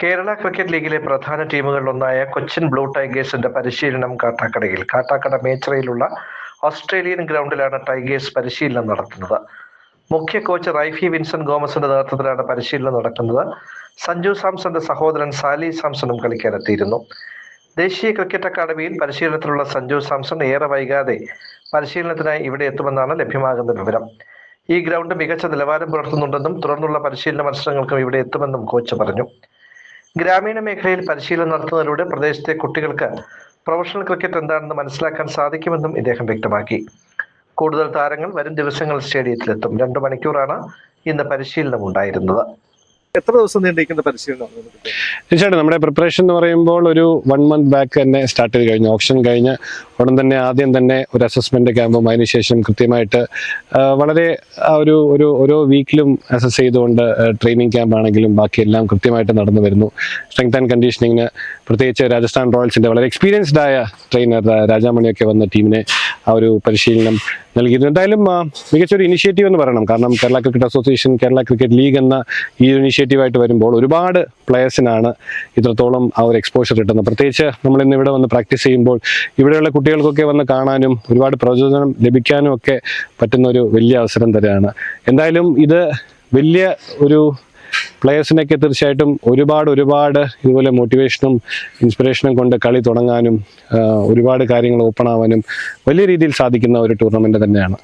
Kerala cricket ലീഗിലെ പ്രധാന ടീമുകളിലൊന്നായ Cochin blue ടൈഗേഴ്സിന്റെ പരിശീലനം കാട്ടാക്കടയിൽ. കാട്ടാക്കട മേച്ചിറയിലുള്ള ഓസ്ട്രേലിയൻ ഗ്രൗണ്ടിലാണ് ടൈഗേഴ്സ് പരിശീലനം നടത്തുന്നത്. മുഖ്യ കോച്ച് റൈഫി വിൻസെന്റ് ഗോമസിന്റെ നേതൃത്വത്തിലാണ് പരിശീലനം നടക്കുന്നത്. സഞ്ജു സാംസന്റെ സഹോദരൻ സാലി സാംസണും കളിക്കാനെത്തിയിരുന്നു. ദേശീയ ക്രിക്കറ്റ് അക്കാദമിയിൽ പരിശീലനത്തിലുള്ള സഞ്ജു സാംസൺ ഏറെ വൈകാതെ പരിശീലനത്തിനായി ഇവിടെ എത്തുമെന്നാണ് ലഭ്യമാകുന്ന വിവരം. ഈ ഗ്രൗണ്ട് മികച്ച നിലവാരം പുലർത്തുന്നുണ്ടെന്നും തുടർന്നുള്ള പരിശീലന മത്സരങ്ങൾക്കും ഇവിടെ എത്തുമെന്നും കോച്ച് പറഞ്ഞു. ഗ്രാമീണ മേഖലയിൽ പരിശീലനം നടത്തുന്നതിലൂടെ പ്രദേശത്തെ കുട്ടികൾക്ക് പ്രൊഫഷണൽ ക്രിക്കറ്റ് എന്താണെന്ന് മനസ്സിലാക്കാൻ സാധിക്കുമെന്നും ഇദ്ദേഹം വ്യക്തമാക്കി. കൂടുതൽ താരങ്ങൾ വരും ദിവസങ്ങൾ സ്റ്റേഡിയത്തിലെത്തും. 2 മണിക്കൂറാണ് ഇന്ന് പരിശീലനം ഉണ്ടായിരുന്നത്. എത്ര ദിവസം നീണ്ടിരിക്കുന്ന പരിശീലനം? തീർച്ചയായിട്ടും നമ്മുടെ പ്രിപ്പറേഷൻ എന്ന് പറയുമ്പോൾ ഒരു 1 മന്ത് ബാക്ക് തന്നെ സ്റ്റാർട്ട് ചെയ്ത് കഴിഞ്ഞു. ഓപ്ഷൻ കഴിഞ്ഞ് ഉടൻ തന്നെ ആദ്യം തന്നെ ഒരു അസസ്മെന്റ് ക്യാമ്പും അതിനുശേഷം കൃത്യമായിട്ട് വളരെ ഓരോ വീക്കിലും അസസ് ചെയ്തുകൊണ്ട് ട്രെയിനിങ് ക്യാമ്പ് ആണെങ്കിലും ബാക്കിയെല്ലാം കൃത്യമായിട്ട് നടന്നു വരുന്നു. സ്ട്രെങ്ത് ആൻഡ് കണ്ടീഷനിങ്ങിന് പ്രത്യേകിച്ച് രാജസ്ഥാൻ റോയൽസിന്റെ വളരെ എക്സ്പീരിയൻസ്ഡ് ആയ ട്രെയിനർ രാജാമണിയൊക്കെ വന്ന ടീമിനെ ആ ഒരു പരിശീലനം നൽകിയിരുന്നു. എന്തായാലും മികച്ചൊരു ഇനിഷ്യേറ്റീവ് എന്ന് പറയണം. കാരണം Kerala cricket association, Kerala cricket league എന്ന ഈ ഒരു ഇനിഷ്യേറ്റീവായിട്ട് വരുമ്പോൾ ഒരുപാട് പ്ലെയേഴ്സിനാണ് ഇത്രത്തോളം ആ ഒരു എക്സ്പോഷർ കിട്ടുന്നത്. പ്രത്യേകിച്ച് നമ്മൾ ഇന്ന് ഇവിടെ വന്ന് പ്രാക്ടീസ് ചെയ്യുമ്പോൾ ഇവിടെയുള്ള കുട്ടികൾക്കൊക്കെ വന്ന് കാണാനും ഒരുപാട് പ്രചോദനം ലഭിക്കാനും ഒക്കെ പറ്റുന്ന ഒരു വലിയ അവസരം തന്നെയാണ്. എന്തായാലും ഇത് വലിയ ഒരു പ്ലെയേഴ്സിനൊക്കെ തീർച്ചയായിട്ടും ഒരുപാട് ഇതുപോലെ മോട്ടിവേഷനും ഇൻസ്പിറേഷനും കൊണ്ട് കളി തുടങ്ങാനും ഒരുപാട് കാര്യങ്ങൾ ഓപ്പൺ ആവാനും വലിയ രീതിയിൽ സാധിക്കുന്ന ഒരു ടൂർണമെന്റ് തന്നെയാണ്.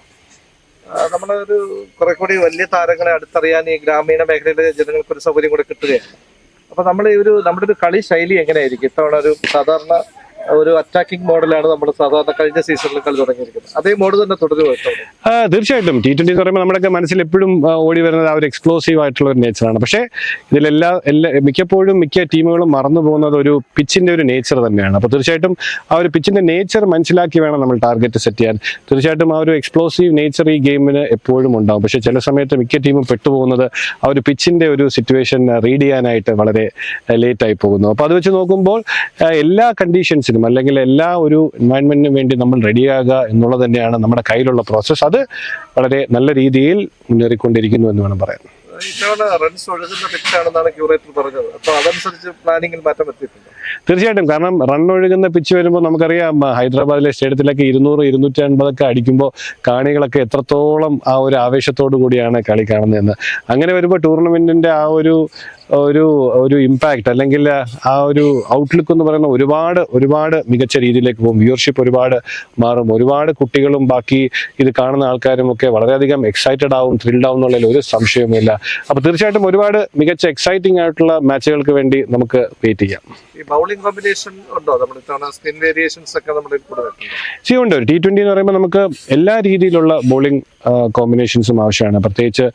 നമ്മളൊരു കുറെ കൂടി വലിയ താരങ്ങളെ അടുത്തറിയാൻ ഈ ഗ്രാമീണ മേഖലയിലെ ജനങ്ങൾക്ക് ഒരു സൗകര്യം കൂടെ കിട്ടുകയാണ്. അപ്പൊ നമ്മുടെ ഒരു കളി ശൈലി എങ്ങനെയായിരിക്കും? ഇത്തവണ ഒരു സാധാരണ ഒരു അറ്റാക്കിംഗ് മോഡലാണ് നമ്മൾ സാധാരണ കഴിഞ്ഞ സീസണിൽ കളി തുടങ്ങിയിരിക്കുന്നത്. അതേ മോഡ് തന്നെ തുടരുമോ? തീർച്ചയായിട്ടും T20 എന്ന് പറയുമ്പോൾ നമ്മുടെയൊക്കെ മനസ്സിൽ എപ്പോഴും ഓടി വരുന്നത് ആ ഒരു എക്സ്പ്ലോസീവ് ആയിട്ടുള്ള ഒരു നേച്ചറാണ്. പക്ഷേ മിക്കപ്പോഴും മിക്ക ടീമുകളും മറന്നു പോകുന്നത് ഒരു പിച്ചിന്റെ ഒരു നേച്ചർ തന്നെയാണ്. അപ്പോൾ തീർച്ചയായിട്ടും ആ ഒരു പിച്ചിന്റെ നേച്ചർ മനസ്സിലാക്കി വേണം നമ്മൾ ടാർഗറ്റ് സെറ്റ് ചെയ്യാൻ. തീർച്ചയായിട്ടും ആ ഒരു എക്സ്പ്ലോസീവ് നേച്ചർ ഈ ഗെയിമിന് എപ്പോഴും ഉണ്ടാവും. പക്ഷേ ചില സമയത്ത് മിക്ക ടീമും പെട്ടുപോകുന്നത് ആ ഒരു പിച്ചിന്റെ ഒരു സിറ്റുവേഷൻ റീഡ് ചെയ്യാനായിട്ട് വളരെ ലേറ്റ് ആയി പോകുന്നു. അപ്പോൾ അത് വെച്ച് നോക്കുമ്പോൾ എല്ലാ കണ്ടീഷൻസിനും അല്ലെങ്കിൽ എല്ലാ ഒരു എൻവയൺമെന്റിനും വേണ്ടി നമ്മൾ റെഡിയാകുക എന്നുള്ളത് തന്നെയാണ് നമ്മുടെ കയ്യിലുള്ള പ്രോസസ്സ്. അത് വളരെ നല്ല രീതിയിൽ മുന്നേറിക്കൊണ്ടിരിക്കുന്നു എന്ന് വേണം പറയാൻ. റൺസ് ഒഴുകുന്ന പിച്ചാണെന്നാണ് ക്യൂറേറ്റർ പറഞ്ഞത്. അപ്പോൾ അതനുസരിച്ച് പ്ലാനിങ്ങിൽ മാറ്റം വരുത്തിയിട്ടുണ്ട്. തീർച്ചയായിട്ടും. കാരണം റൺ ഒഴുകുന്ന പിച്ച് വരുമ്പോൾ നമുക്കറിയാം ഹൈദരാബാദിലെ സ്റ്റേഡിയത്തിലൊക്കെ 200-250 അടിക്കുമ്പോൾ കാണികളൊക്കെ എത്രത്തോളം ആ ഒരു ആവേശത്തോടു കൂടിയാണ് കളി കാണുന്നതെന്ന്. അങ്ങനെ വരുമ്പോൾ ടൂർണമെന്റിന്റെ ആ ഒരു ഇമ്പാക്ട് അല്ലെങ്കിൽ ആ ഒരു ഔട്ട്ലുക്ക് എന്ന് പറയുന്ന ഒരുപാട് മികച്ച രീതിയിലേക്ക് പോകും. വ്യൂവർഷിപ്പ് ഒരുപാട് മാറും. ഒരുപാട് കുട്ടികളും ബാക്കി ഇത് കാണുന്ന ആൾക്കാരും ഒക്കെ വളരെയധികം എക്സൈറ്റഡ് ആവും, ത്രിൽഡ് ആവും എന്നുള്ളതിൽ ഒരു സംശയവുമില്ല. അപ്പൊ തീർച്ചയായിട്ടും ഒരുപാട് മികച്ച എക്സൈറ്റിംഗ് ആയിട്ടുള്ള മാച്ചുകൾക്ക് വേണ്ടി നമുക്ക് വെയിറ്റ് ചെയ്യാം. ഈ ബൗളിംഗ് കോമ്പിനേഷൻ ഉണ്ടോ? നമ്മുടെ സ്പിൻ വേരിയേഷൻസ് ഒക്കെ നമ്മുടെ ഉണ്ട്. T20 എന്ന് പറയുമ്പോൾ നമുക്ക് എല്ലാ രീതിയിലുള്ള ബോളിംഗ് കോമ്പിനേഷൻസും ആവശ്യമാണ്. പ്രത്യേകിച്ച്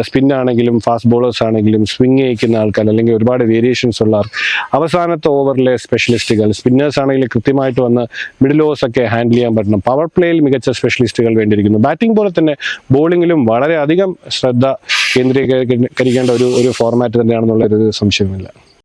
സ്പിൻ ആണെങ്കിലും ഫാസ്റ്റ് ബോളേഴ്സ് ആണെങ്കിലും സ്വിങ് ചെയ്യിക്കുന്ന ആൾക്കാർ അല്ലെങ്കിൽ ഒരുപാട് വേരിയേഷൻസ് ഉള്ള അവസാനത്തെ ഓവറിലെ സ്പെഷ്യലിസ്റ്റുകൾ, സ്പിന്നേഴ്സ് ആണെങ്കിൽ കൃത്യമായിട്ട് വന്ന് മിഡിൽ ഓവേഴ്സ് ഒക്കെ ഹാൻഡിൽ ചെയ്യാൻ പറ്റണം. പവർ പ്ലേയിൽ മികച്ച സ്പെഷ്യലിസ്റ്റുകൾ വേണ്ടിയിരിക്കുന്നു. ബാറ്റിംഗ് പോലെ തന്നെ ബോളിങ്ങിലും വളരെയധികം ശ്രദ്ധ കേന്ദ്രീകരിക്കേണ്ട ഒരു ഫോർമാറ്റ് തന്നെയാണെന്നുള്ള ഒരു സംശയമില്ല.